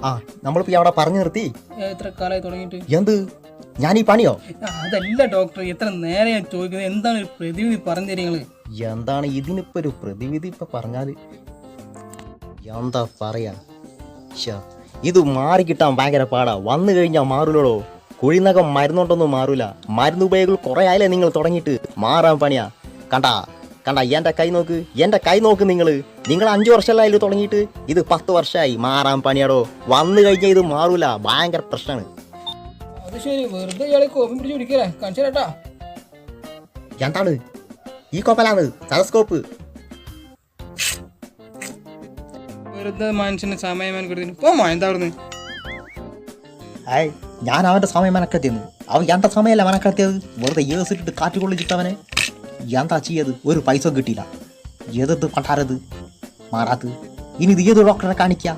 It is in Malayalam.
ആ നമ്മളിപ്പോ അവിടെ പറഞ്ഞു നിർത്തി. എത്ര കാലമായി തുടങ്ങിയിട്ട്? എന്ത് ഞാൻ ഈ പണിയോ? അതല്ല ഡോക്ടർ, എത്ര നേരെ ഞാൻ ചോദിക്കുന്നത്. എന്താണ് ഒരു പ്രതിവിധി പറഞ്ഞു തരീങ്ങള്? എന്താണ് ഇതിനിപ്പോ ഒരു പ്രതിവിധി? ഇപ്പൊ പറഞ്ഞാല് എന്താ പറയാ, ഇത് മാറി കിട്ടാൻ ഭയങ്കര പാടാ. വന്നു കഴിഞ്ഞാൽ മാറൂലോ. കുഴിനകം മരുന്നുകൊണ്ടൊന്നും മാറൂല. മരുന്ന് ഉപയോഗങ്ങൾ കുറെ ആയില്ലേ നിങ്ങൾ തുടങ്ങിയിട്ട്. മാറാൻ പണിയാ. കണ്ടാ എന്റെ കൈ നോക്ക്. നിങ്ങൾ 5 വർഷമല്ല അതിൽ തുടങ്ങിയിട്ട്. ഇത് 10 വർഷമായി. മാറാൻ പണിയാടോ. വന്നു കഴിഞ്ഞാൽ ഇത് മാറൂല. ഭയങ്കര പ്രശ്നമാണ്. അത് ശരി, വെറുതെ ഇയാളെ കോപ്പി പിടിച്ച് പിടിക്കലേ. കാണിച്ചാ എന്താണ് ഈ കോപ്പലാണ്? ടെലസ്കോപ്പ്. വെറുതെ മനുഷ്യന് സമയം കൊടുത്തിട്ട് പോമാ. എന്താ അവിടുന്ന്? ഞാൻ അവന്റെ സമയം മെനക്കെത്തിയെന്ന്. അവൻ എന്റെ സമയമല്ല മെനക്കെത്തിയത്. വെറുതെ ഏസിട്ടിട്ട് കാറ്റ് കൊള്ളിച്ചിട്ടവനെ എന്താ ചെയ്യത്? ഒരു പൈസ കിട്ടിയില്ല. ഏതത് പണ്ടാരത് മാറാത്ത്. ഇനി ഇത് ഏത് ഡോക്ടറെ കാണിക്കാം?